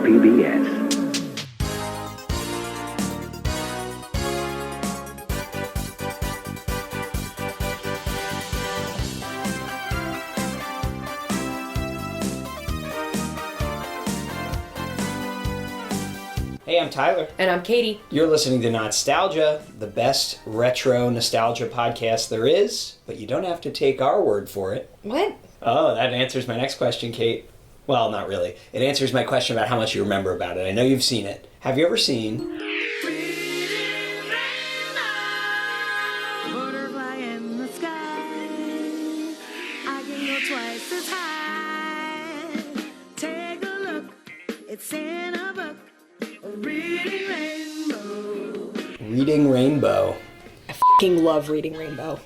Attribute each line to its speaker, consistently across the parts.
Speaker 1: PBS.
Speaker 2: Hey, I'm Tyler.
Speaker 3: And I'm Katie.
Speaker 2: You're listening to Not-Stalgia, the best retro nostalgia podcast there is, but you don't have to take our word for it.
Speaker 3: What?
Speaker 2: Oh, that answers my next question, Kate. Well, not really. It answers my question about how much you remember about it. I know you've seen it. Have you ever seen...
Speaker 4: Butterfly in the sky, I can go twice as high. Take a look, it's in a book. Reading Rainbow.
Speaker 2: Reading Rainbow.
Speaker 3: I f***ing love Reading Rainbow.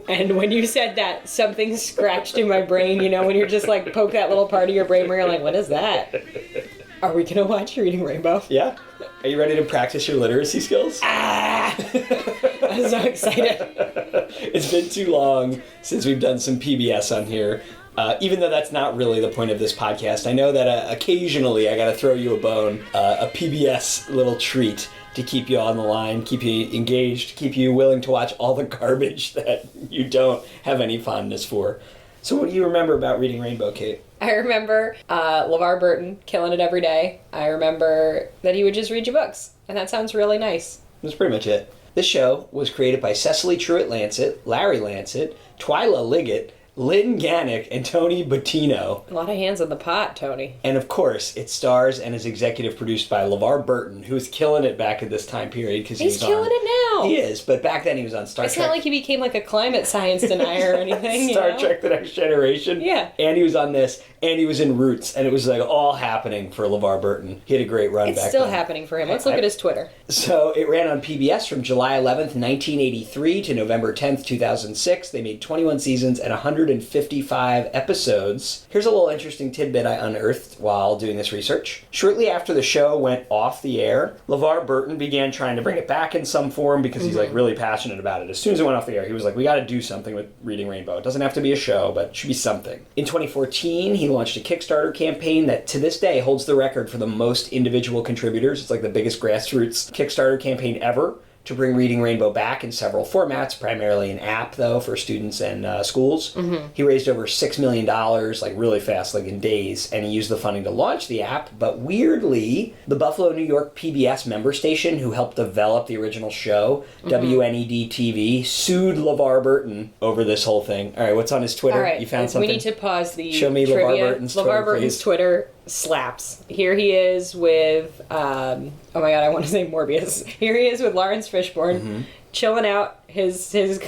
Speaker 3: And when you said that, something scratched in my brain, you know, when you're just like poke that little part of your brain where you're like, what is that? Are we going to watch Reading Rainbow?
Speaker 2: Yeah? Are you ready to practice your literacy skills?
Speaker 3: I'm so excited.
Speaker 2: It's been too long since we've done some PBS on here. Even though that's not really the point of this podcast, I know that occasionally I got to throw you a bone, a PBS little treat to keep you on the line, keep you engaged, keep you willing to watch all the garbage that you don't have any fondness for. So what do you remember about Reading Rainbow, Kate?
Speaker 3: I remember LeVar Burton killing it every day. I remember that he would just read you books, and that sounds really nice.
Speaker 2: That's pretty much it. This show was created by Cecily Truitt-Lancet, Larry Lancet, Twyla Liggett, Lynn Gannick, and Tony Bottino.
Speaker 3: A lot of hands in the pot, Tony.
Speaker 2: And of course, it stars and is executive produced by LeVar Burton, who was killing it back at this time period. Because
Speaker 3: He's killing it now.
Speaker 2: He is, but back then he was on Star Trek.
Speaker 3: It's not like he became like a climate science denier or anything.
Speaker 2: Star Trek The Next Generation.
Speaker 3: Yeah.
Speaker 2: And he was on this, and he was in Roots, and it was like all happening for LeVar Burton. He had a great run back then.
Speaker 3: It's still happening for him. Let's look at his Twitter.
Speaker 2: So it ran on PBS from July 11th, 1983 to November 10th, 2006. They made 21 seasons and 155 episodes. Here's a little interesting tidbit I unearthed while doing this research. Shortly after the show went off the air, LeVar Burton began trying to bring it back in some form because he's like really passionate about it. As soon as it went off the air, he was like, we got to do something with Reading Rainbow. It doesn't have to be a show, but it should be something. In 2014, he launched a Kickstarter campaign that to this day holds the record for the most individual contributors. It's like the biggest grassroots Kickstarter campaign ever, to bring Reading Rainbow back in several formats, primarily an app, though, for students and schools. Mm-hmm. He raised over $6 million, like really fast, like in days, and he used the funding to launch the app. But weirdly, the Buffalo, New York PBS member station, who helped develop the original show, WNED-TV, sued LeVar Burton over this whole thing. All right, what's on his Twitter?
Speaker 3: All right,
Speaker 2: you found something?
Speaker 3: We need to pause the
Speaker 2: Show me
Speaker 3: trivia.
Speaker 2: LeVar Burton's Twitter,
Speaker 3: LeVar Burton's
Speaker 2: please.
Speaker 3: Twitter slaps. Here he is with, oh my god, I want to say Morbius. Here he is with Lawrence Fishburne, chilling out. His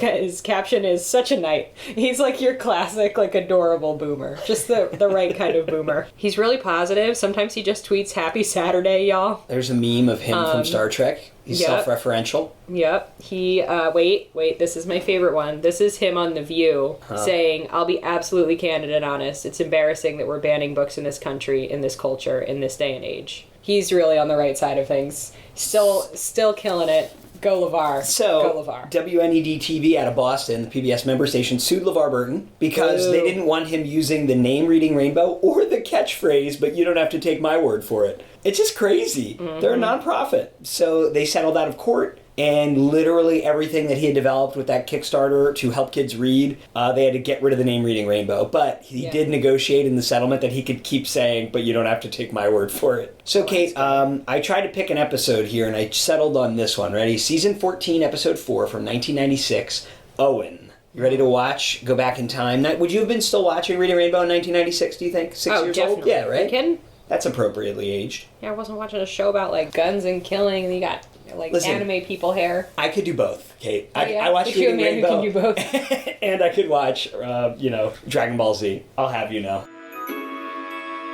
Speaker 3: caption is such a knight. He's like your classic, like adorable boomer. Just the right kind of boomer. He's really positive. Sometimes he just tweets Happy Saturday, y'all.
Speaker 2: There's a meme of him from Star Trek. He's self-referential.
Speaker 3: Yep. He, wait, this is my favorite one. This is him on The View saying, I'll be absolutely candid and honest. It's embarrassing that we're banning books in this country, in this culture, in this day and age. He's really on the right side of things. Still killing it. Go LeVar. Go LeVar.
Speaker 2: WNED-TV out of Boston, the PBS member station, sued LeVar Burton because they didn't want him using the name Reading Rainbow or the catchphrase, but you don't have to take my word for it. It's just crazy. Mm-hmm. They're a nonprofit. So they settled out of court, and literally everything that he had developed with that Kickstarter to help kids read, they had to get rid of the name Reading Rainbow. But he did negotiate in the settlement that he could keep saying, but you don't have to take my word for it. So, Kate, I tried to pick an episode here, and I settled on this one. Ready? Season 14, Episode 4 from 1996, Owen. You ready to watch? Go back in time. Now, would you have been still watching Reading Rainbow in 1996, do you think? 6 years
Speaker 3: definitely.
Speaker 2: old? Yeah, right?
Speaker 3: You kidding?
Speaker 2: That's appropriately aged.
Speaker 3: Yeah, I wasn't watching a show about, like, guns and killing, and you got, like, anime people hair.
Speaker 2: I could do both, Kate.
Speaker 3: Oh, yeah?
Speaker 2: I watched
Speaker 3: If you're a
Speaker 2: Reading
Speaker 3: man
Speaker 2: Rainbow.
Speaker 3: who can do both.
Speaker 2: And I could watch, Dragon Ball Z. I'll have you know.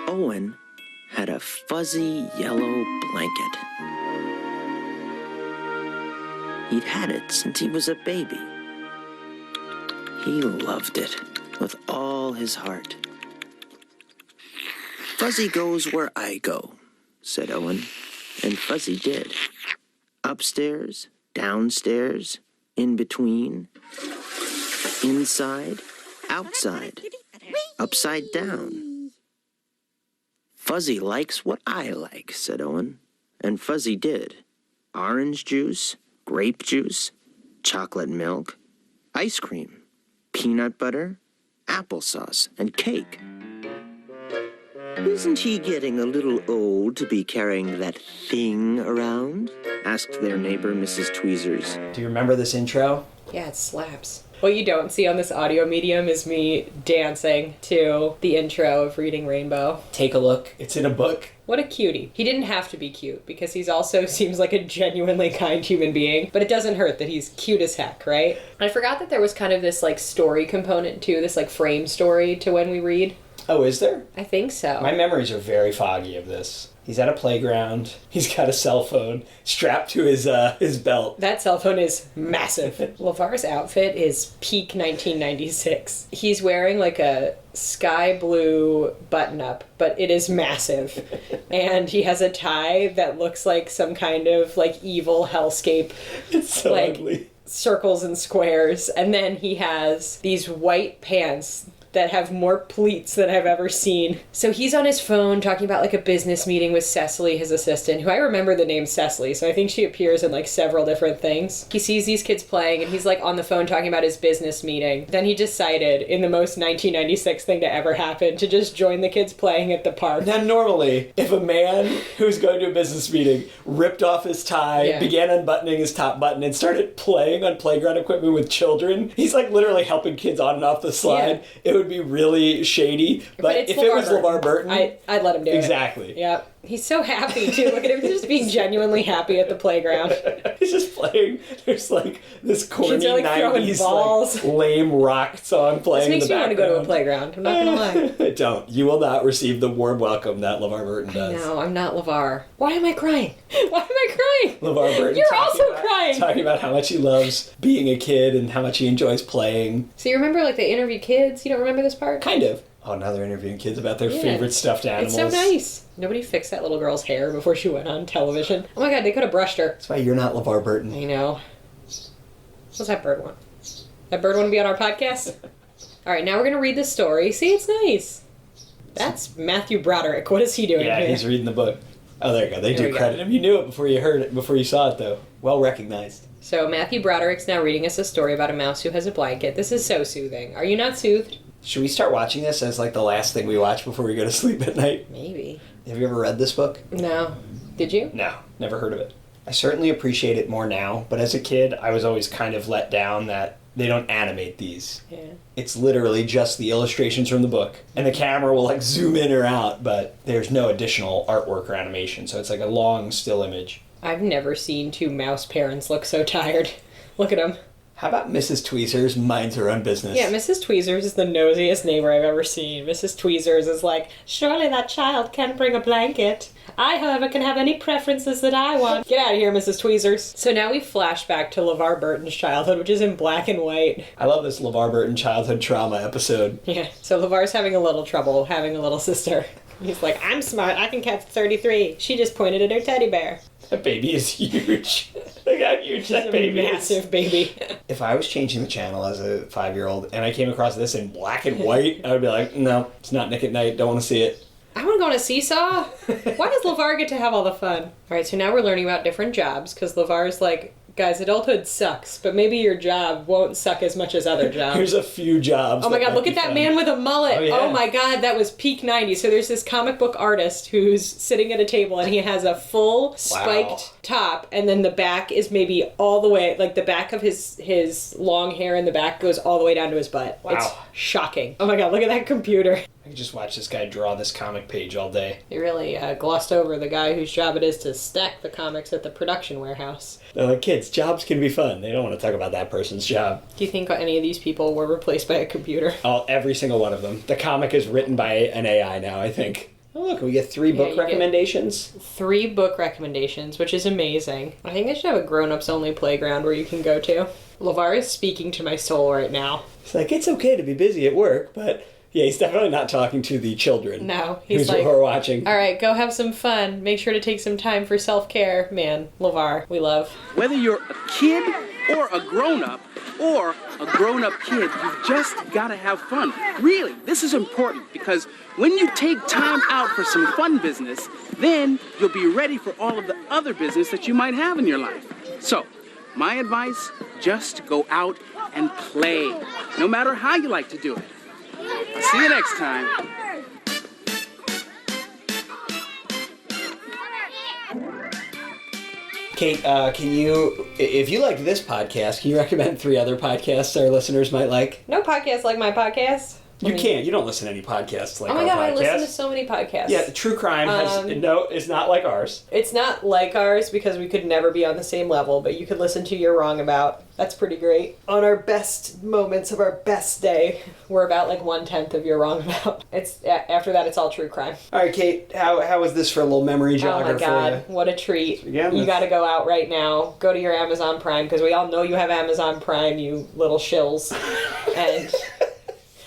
Speaker 5: Owen had a fuzzy yellow blanket. He'd had it since he was a baby. He loved it with all his heart. Fuzzy goes where I go, said Owen, and Fuzzy did. Upstairs, downstairs, in between, inside, outside, upside down. Fuzzy likes what I like, said Owen. And Fuzzy did. Orange juice, grape juice, chocolate milk, ice cream, peanut butter, applesauce, and cake. Isn't he getting a little old to be carrying that thing around? Asked their neighbor, Mrs. Tweezers.
Speaker 2: Do you remember this intro?
Speaker 3: Yeah, it slaps. What you don't see on this audio medium is me dancing to the intro of Reading Rainbow.
Speaker 2: Take a look. It's in a book.
Speaker 3: What a cutie. He didn't have to be cute because he's also seems like a genuinely kind human being, but it doesn't hurt that he's cute as heck, right? I forgot that there was kind of this like story component too, this like frame story to when we read.
Speaker 2: Oh, is there?
Speaker 3: I think so.
Speaker 2: My memories are very foggy of this. He's at a playground. He's got a cell phone strapped to his belt.
Speaker 3: That cell phone is massive. LeVar's outfit is peak 1996. He's wearing like a sky blue button-up, but it is massive. And he has a tie that looks like some kind of like evil hellscape.
Speaker 2: It's so
Speaker 3: like,
Speaker 2: ugly.
Speaker 3: Circles and squares. And then he has these white pants that have more pleats than I've ever seen. So he's on his phone talking about like a business meeting with Cecily, his assistant, who I remember the name Cecily, so I think she appears in like several different things. He sees these kids playing and he's like on the phone talking about his business meeting. Then he decided, in the most 1996 thing to ever happen, to just join the kids playing at the park.
Speaker 2: Now, normally, if a man who's going to a business meeting ripped off his tie, began unbuttoning his top button, and started playing on playground equipment with children, he's like literally helping kids on and off the slide. It would be really shady, but if it was LeVar Burton,
Speaker 3: I'd let him do it.
Speaker 2: Exactly.
Speaker 3: Yeah. He's so happy too. Look at him just being genuinely happy at the playground.
Speaker 2: He's just playing. There's like this corny
Speaker 3: Kids are, like, throwing
Speaker 2: 90s
Speaker 3: balls.
Speaker 2: like, lame rock song playing in
Speaker 3: This makes
Speaker 2: the
Speaker 3: me want to
Speaker 2: background.
Speaker 3: go to a playground. I'm not gonna lie.
Speaker 2: Don't. You will not receive the warm welcome that LeVar Burton does.
Speaker 3: No, I'm not LeVar. Why am I crying? Why am I crying?
Speaker 2: LeVar Burton.
Speaker 3: You're also crying.
Speaker 2: Talking about how much he loves being a kid and how much he enjoys playing.
Speaker 3: So you remember like they interview kids? You don't remember this part?
Speaker 2: Kind of. Oh, now they're interviewing kids about their favorite stuffed animals.
Speaker 3: It's so nice. Nobody fixed that little girl's hair before she went on television. Oh my god, they could have brushed her.
Speaker 2: That's why you're not LeVar Burton.
Speaker 3: I know. What's that bird want? That bird want to be on our podcast? Alright, now we're going to read the story. See, it's nice. That's Matthew Broderick. What is he doing
Speaker 2: Yeah,
Speaker 3: here?
Speaker 2: he's reading the book. Oh, there you go. They
Speaker 3: There
Speaker 2: do
Speaker 3: we
Speaker 2: credit him. You knew it before you heard it, before you saw it, though. Well recognized.
Speaker 3: So Matthew Broderick's now reading us a story about a mouse who has a blanket. This is so soothing. Are you not soothed?
Speaker 2: Should we start watching this as like the last thing we watch before we go to sleep at night?
Speaker 3: Maybe.
Speaker 2: Have you ever read this book?
Speaker 3: No. Did you?
Speaker 2: No, never heard of it. I certainly appreciate it more now, but as a kid, I was always kind of let down that they don't animate these.
Speaker 3: Yeah.
Speaker 2: It's literally just the illustrations from the book, and the camera will like zoom in or out, but there's no additional artwork or animation, so it's like a long still image.
Speaker 3: I've never seen two mouse parents look so tired. Look at them.
Speaker 2: How about Mrs. Tweezers minds her own business?
Speaker 3: Yeah, Mrs. Tweezers is the nosiest neighbor I've ever seen. Mrs. Tweezers is like, surely that child can't bring a blanket. I, however, can have any preferences that I want. Get out of here, Mrs. Tweezers. So now we flash back to LeVar Burton's childhood, which is in black and white.
Speaker 2: I love this LeVar Burton childhood trauma episode.
Speaker 3: Yeah, so LeVar's having a little trouble having a little sister. He's like, I'm smart, I can count to 33. She just pointed at her teddy bear.
Speaker 2: That baby is huge. Look how huge that baby is.
Speaker 3: Massive baby.
Speaker 2: If I was changing the channel as a 5-year-old and I came across this in black and white, I would be like, no, it's not Nick at Night, don't want to see it.
Speaker 3: I want to go on a seesaw. Why does LeVar get to have all the fun? Alright, so now we're learning about different jobs, because LeVar's like, guys, adulthood sucks, but maybe your job won't suck as much as other jobs.
Speaker 2: Here's a few jobs.
Speaker 3: Oh my
Speaker 2: that
Speaker 3: god,
Speaker 2: might
Speaker 3: look
Speaker 2: be
Speaker 3: at that
Speaker 2: fun.
Speaker 3: man with a mullet.
Speaker 2: Oh, yeah.
Speaker 3: Oh my god, that was peak 90s. So there's this comic book artist who's sitting at a table and he has a full spiked top, and then the back is maybe all the way, like the back of his long hair in the back goes all the way down to his butt.
Speaker 2: Wow.
Speaker 3: It's shocking. Oh my god, look at that computer.
Speaker 2: I could just watch this guy draw this comic page all day.
Speaker 3: They really glossed over the guy whose job it is to stack the comics at the production warehouse.
Speaker 2: They're like, kids, jobs can be fun. They don't want to talk about that person's job.
Speaker 3: Do you think any of these people were replaced by a computer?
Speaker 2: Oh, every single one of them. The comic is written by an AI now, I think. Oh, look, we get 3 book
Speaker 3: you get-
Speaker 2: recommendations.
Speaker 3: 3 book recommendations, which is amazing. I think they should have a grown-ups only playground where you can go to. LeVar is speaking to my soul right now.
Speaker 2: It's like, it's okay to be busy at work, but yeah, he's definitely not talking to the children.
Speaker 3: No, he's
Speaker 2: who
Speaker 3: like,
Speaker 2: are watching.
Speaker 3: all right, go have some fun. Make sure to take some time for self-care. Man, LeVar, we love.
Speaker 1: Whether you're a kid or a grown-up, or a grown-up kid, you've just got to have fun. Really, this is important because when you take time out for some fun business, then you'll be ready for all of the other business that you might have in your life. So, my advice, just go out and play, no matter how you like to do it. See you next time.
Speaker 2: Kate, can you, if you like this podcast, can you recommend 3 other podcasts our listeners might like?
Speaker 3: No podcast like my podcast.
Speaker 2: You can't. You don't listen to any podcasts like
Speaker 3: Oh my
Speaker 2: our
Speaker 3: god,
Speaker 2: podcast.
Speaker 3: I listen to so many podcasts.
Speaker 2: Yeah, true crime is not like ours.
Speaker 3: It's not like ours because we could never be on the same level, but you could listen to You're Wrong About. That's pretty great. On our best moments of our best day, we're about like 1/10 of You're Wrong About. It's after that, it's all true crime.
Speaker 2: All right, Kate, how was this for a little memory jogger
Speaker 3: Oh my god,
Speaker 2: for you?
Speaker 3: what a treat.
Speaker 2: Again,
Speaker 3: you got to go out right now. Go to your Amazon Prime, because we all know you have Amazon Prime, you little shills. And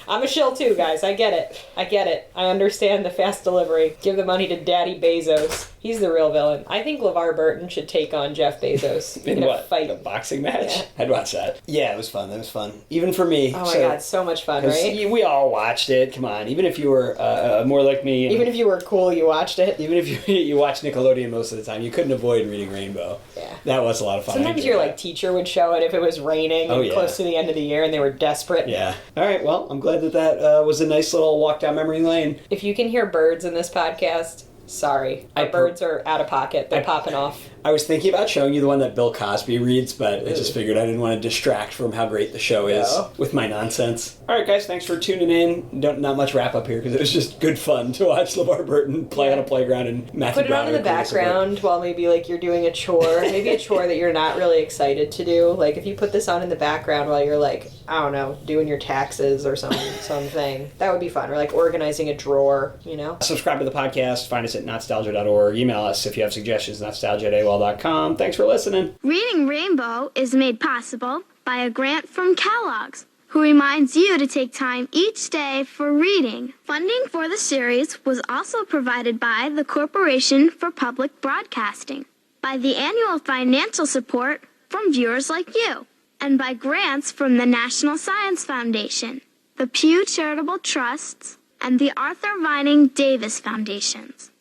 Speaker 3: I'm a shill too, guys. I get it. I understand the fast delivery. Give the money to Daddy Bezos. He's the real villain. I think LeVar Burton should take on Jeff Bezos
Speaker 2: In
Speaker 3: a
Speaker 2: what?
Speaker 3: fight.
Speaker 2: A boxing match?
Speaker 3: Yeah.
Speaker 2: I'd watch that. Yeah, it was fun. That was fun. Even for me.
Speaker 3: Oh my god, so much fun, right?
Speaker 2: We all watched it. Come on. Even if you were more like me.
Speaker 3: Even if you were cool, you watched it.
Speaker 2: Even if you watched Nickelodeon most of the time, you couldn't avoid reading Rainbow.
Speaker 3: Yeah.
Speaker 2: That was a lot of fun.
Speaker 3: Sometimes your like teacher would show it if it was raining and close to the end of the year and they were desperate.
Speaker 2: Yeah. All right. Well, I'm glad that was a nice little walk down memory lane.
Speaker 3: If you can hear birds in this podcast, sorry. Our birds are out of pocket. They're popping off.
Speaker 2: I was thinking about showing you the one that Bill Cosby reads, but I just figured I didn't want to distract from how great the show is with my nonsense. All right, guys, thanks for tuning in. Not much wrap up here because it was just good fun to watch LeVar Burton play on a playground and Matthew
Speaker 3: Put it on in the background while maybe like you're doing a chore. Maybe a chore that you're not really excited to do. Like if you put this on in the background while you're like, I don't know, doing your taxes or something. That would be fun. Or like organizing a drawer, you know?
Speaker 2: Subscribe to the podcast. Find us at Not-Stalgia.org. Email us if you have suggestions, Not-Stalgia@AOL.com. Thanks for listening.
Speaker 6: Reading Rainbow is made possible by a grant from Kellogg's, who reminds you to take time each day for reading. Funding for the series was also provided by the Corporation for Public Broadcasting, by the annual financial support from viewers like you, and by grants from the National Science Foundation, the Pew Charitable Trusts, and the Arthur Vining Davis Foundations.